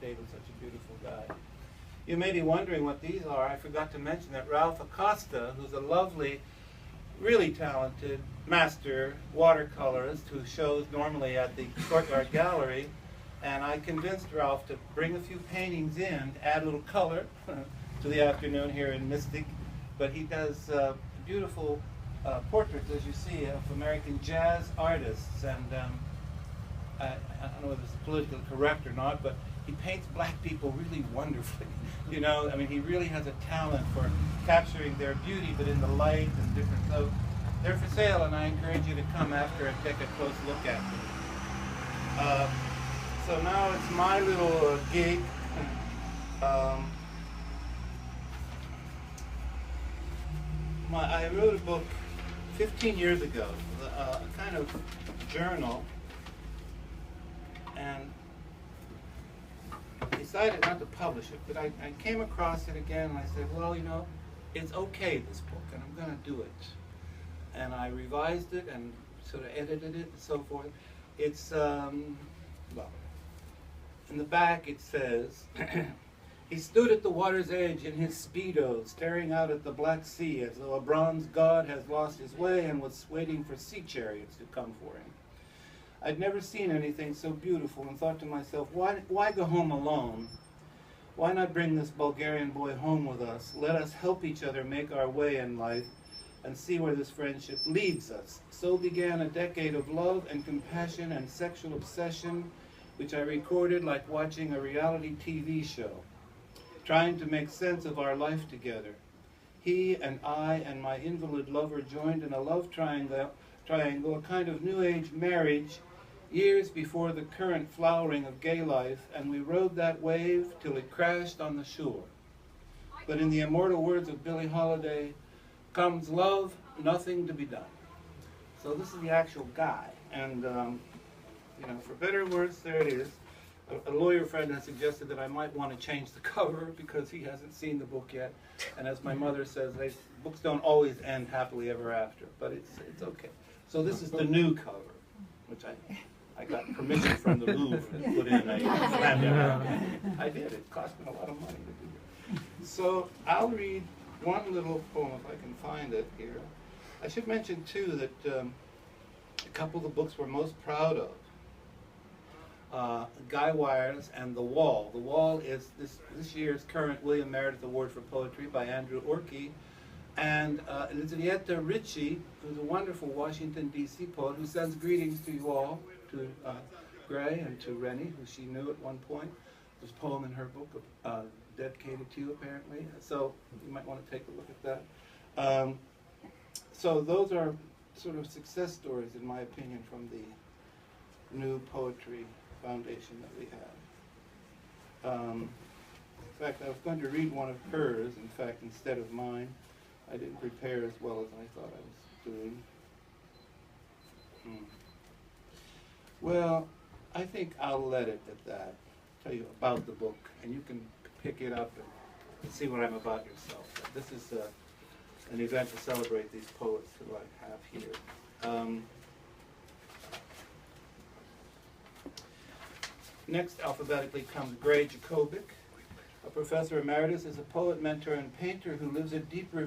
Dave was such a beautiful guy. You may be wondering what these are. I forgot to mention that Ralph Acosta, who's a lovely, really talented master watercolorist who shows normally at the Courtyard Gallery, and I convinced Ralph to bring a few paintings in, to add a little color to the afternoon here in Mystic. But he does beautiful portraits, as you see, of American jazz artists, and I don't know whether it's politically correct or not, but he paints black people really wonderfully. You know, I mean, he really has a talent for capturing their beauty, but in the light and different. So they're for sale, and I encourage you to come after and take a close look at them. So now it's my little gig. I wrote a book 15 years ago, a kind of journal, and decided not to publish it, but I came across it again, and I said, well, you know, it's okay, this book, and I'm going to do it. And I revised it and sort of edited it and so forth. It's, well, in the back it says, he stood at the water's edge in his Speedo, staring out at the Black Sea as though a bronze god has lost his way and was waiting for sea chariots to come for him. I'd never seen anything so beautiful and thought to myself, why go home alone? Why not bring this Bulgarian boy home with us? Let us help each other make our way in life and see where this friendship leads us. So began a decade of love and compassion and sexual obsession, which I recorded like watching a reality TV show, trying to make sense of our life together. He and I and my invalid lover joined in a love triangle, a kind of New Age marriage, years before the current flowering of gay life, and we rode that wave till it crashed on the shore. But in the immortal words of Billie Holiday, comes love, nothing to be done. So this is the actual guy, and you know, for better or worse, there it is. A lawyer friend has suggested that I might want to change the cover because he hasn't seen the book yet. And as my mother says, books don't always end happily ever after, but it's okay. So this is the new cover, which I got permission from the Louvre to put in a slam. I did. It cost me a lot of money to do it. So I'll read one little poem if I can find it here. I should mention too that a couple of the books we're most proud of, Guy Wires and The Wall. The Wall is this year's current William Meredith Award for Poetry by Andrew Orkey. And Elizaveta Ricci, who's a wonderful Washington, D.C. poet, who sends greetings to you all, to Gray and to Rennie, who she knew at one point. There's a poem in her book dedicated to you, apparently. So you might want to take a look at that. So those are sort of success stories, in my opinion, from the new poetry foundation that we have. In fact, I was going to read one of hers, in fact, instead of mine. I didn't prepare as well as I thought I was doing. Well, I think I'll let it at that. Tell you about the book, and you can pick it up and see what I'm about yourself. This is an event to celebrate these poets who I have here. Next, alphabetically, comes Gray Jacobic. A professor emeritus is a poet, mentor, and painter who lives at Deep River